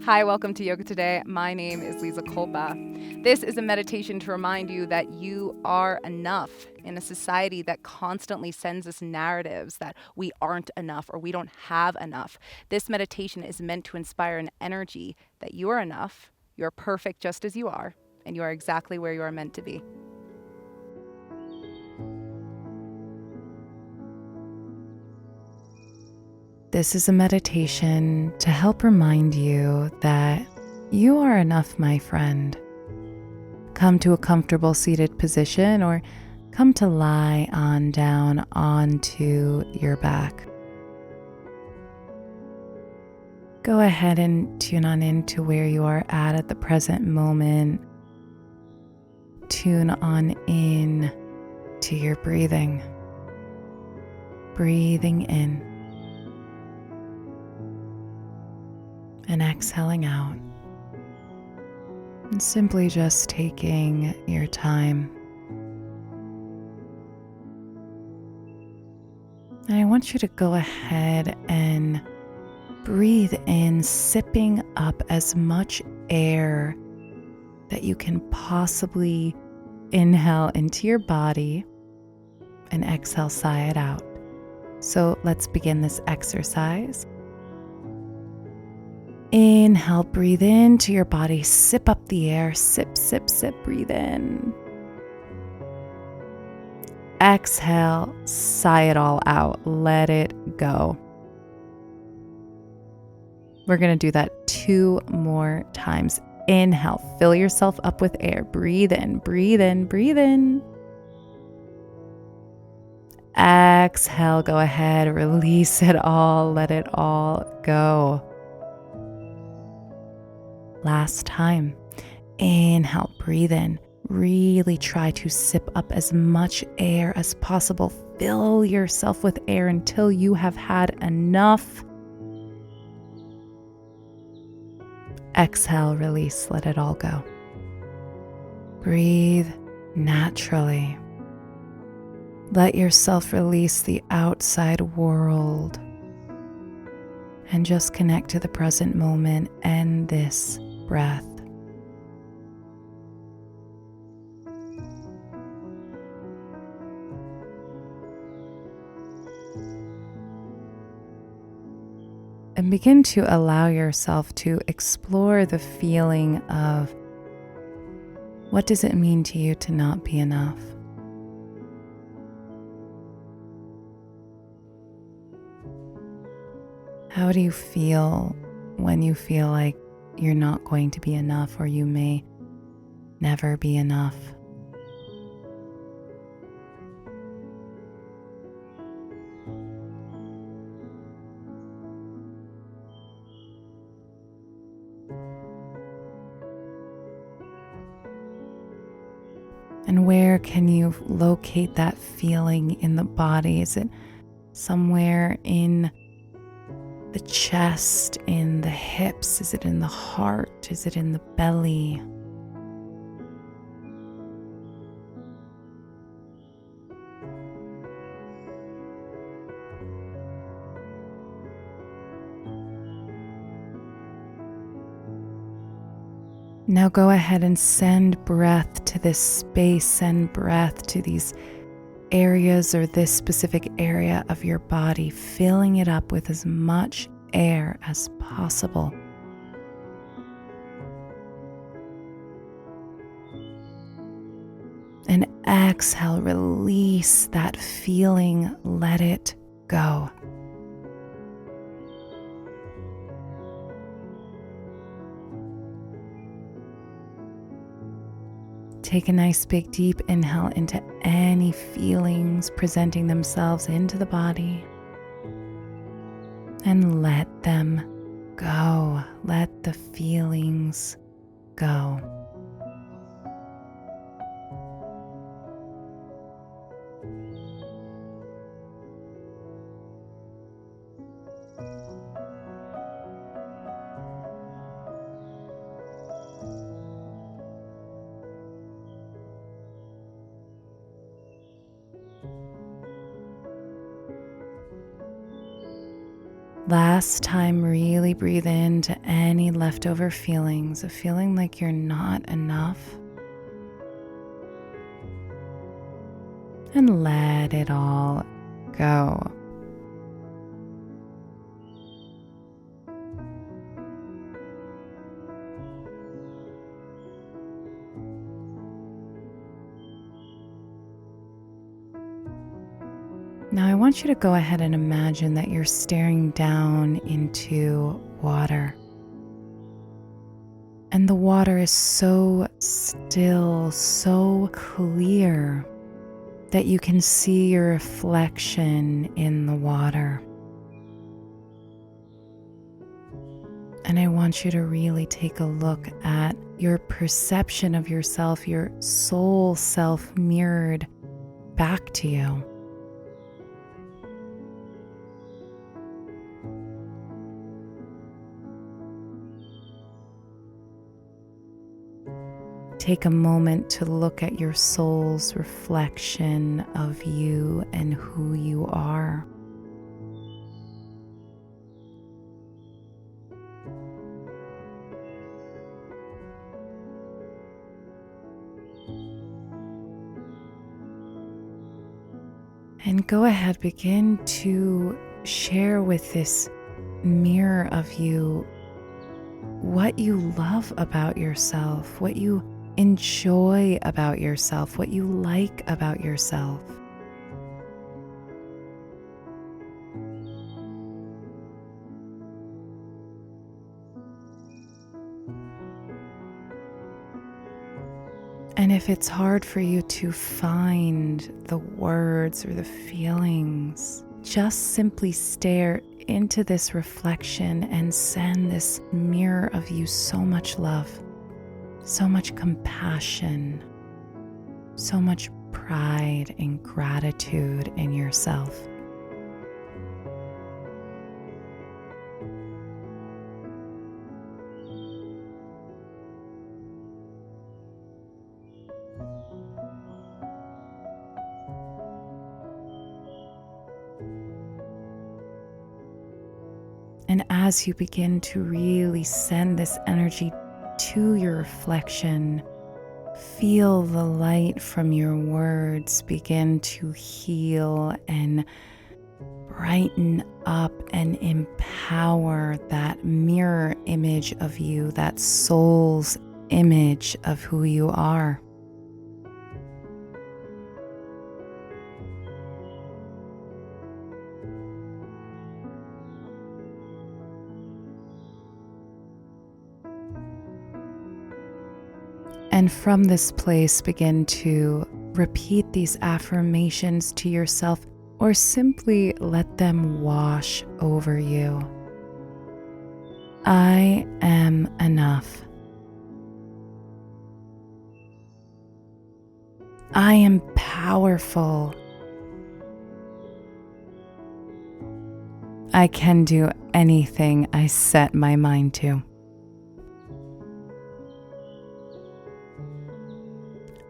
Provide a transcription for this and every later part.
Hi, welcome to Yoga Today. My name is LIZA COLPA. This is a meditation to remind you that you are enough in a society that constantly sends us narratives that we aren't enough or we don't have enough. This meditation is meant to inspire an energy that you are enough, you're perfect just as you are, and you are exactly where you are meant to be. This is a meditation to help remind you that you are enough, my friend. Come to a comfortable seated position or come to lie on down onto your back. Go ahead and tune on into where you are at the present moment. Tune on in to your breathing. Breathing in and exhaling out. And simply just taking your time. And I want you to go ahead and breathe in, sipping up as much air that you can possibly inhale into your body and exhale, sigh it out. So let's begin this exercise. Inhale, breathe into your body, sip up the air, sip, sip, sip, breathe in. Exhale, sigh it all out, let it go. We're going to do that 2 more times. Inhale, fill yourself up with air, breathe in, breathe in, breathe in. Exhale, go ahead, release it all, let it all go. Last time. Inhale, breathe in. Really try to sip up as much air as possible. Fill yourself with air until you have had enough. Exhale, release, let it all go. Breathe naturally. Let yourself release the outside world and just connect to the present moment and this breath. And begin to allow yourself to explore the feeling of what does it mean to you to not be enough? How do you feel when you feel like you're not going to be enough or you may never be enough? And where can you locate that feeling in the body? Is it somewhere in the chest, in the hips? Is it in the heart? Is it in the belly? Now go ahead and send breath to this space, send breath to these areas or this specific area of your body, filling it up with as much air as possible. And exhale, release that feeling, let it go. Take a nice big deep inhale into any feelings presenting themselves into the body and let them go. Let the feelings go. Last time, really breathe into any leftover feelings of feeling like you're not enough, and let it all go. Now I want you to go ahead and imagine that you're staring down into water. And the water is so still, so clear that you can see your reflection in the water. And I want you to really take a look at your perception of yourself, your soul self mirrored back to you. Take a moment to look at your soul's reflection of you and who you are. And go ahead, begin to share with this mirror of you what you love about yourself, what you enjoy about yourself, what you like about yourself. And if it's hard for you to find the words or the feelings, just simply stare into this reflection and send this mirror of you so much love, so much compassion, so much pride and gratitude in yourself. And as you begin to really send this energy to your reflection, feel the light from your words begin to heal and brighten up and empower that mirror image of you, that soul's image of who you are. And from this place, begin to repeat these affirmations to yourself, or simply let them wash over you. I am enough. I am powerful. I can do anything I set my mind to.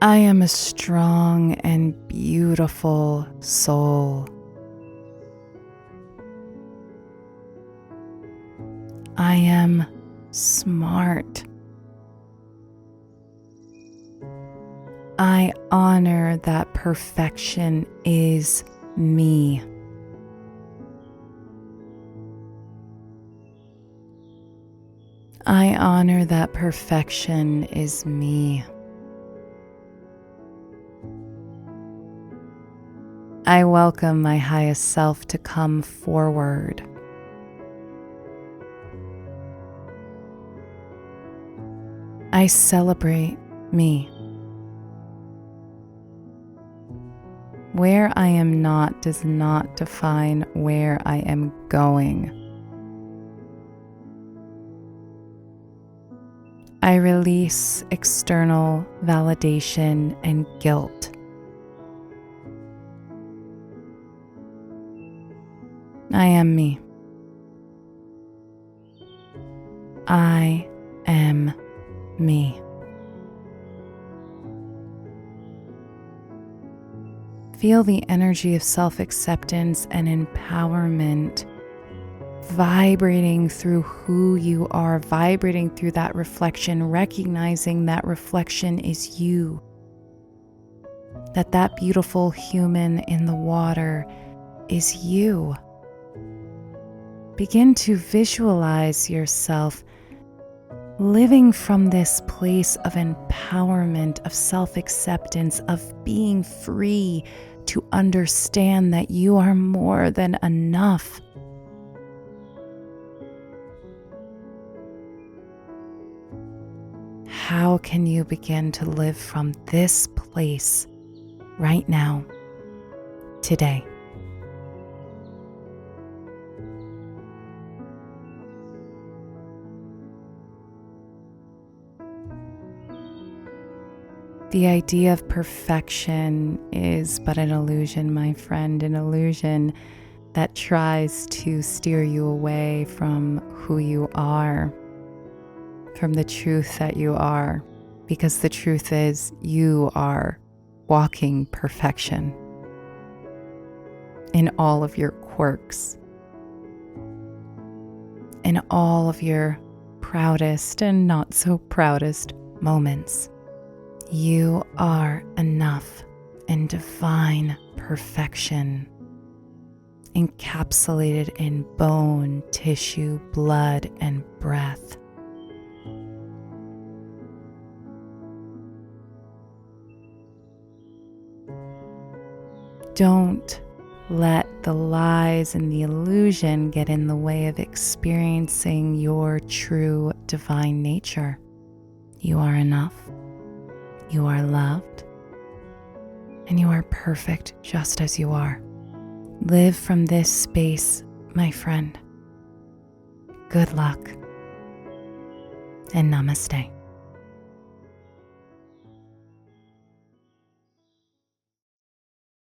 I am a strong and beautiful soul. I am smart. I honor that perfection is me. I honor that perfection is me. I welcome my highest self to come forward. I celebrate me. Where I am not does not define where I am going. I release external validation and guilt. I am me. I am me. Feel the energy of self-acceptance and empowerment vibrating through who you are, vibrating through that reflection, recognizing that reflection is you. That beautiful human in the water is you. Begin to visualize yourself living from this place of empowerment, of self-acceptance, of being free to understand that you are more than enough. How can you begin to live from this place right now, today? The idea of perfection is but an illusion, my friend, an illusion that tries to steer you away from who you are, from the truth that you are, because the truth is you are walking perfection in all of your quirks, in all of your proudest and not so proudest moments. You are enough in divine perfection, encapsulated in bone, tissue, blood, and breath. Don't let the lies and the illusion get in the way of experiencing your true divine nature. You are enough. You are loved, and you are perfect just as you are. Live from this space, my friend. Good luck, and namaste.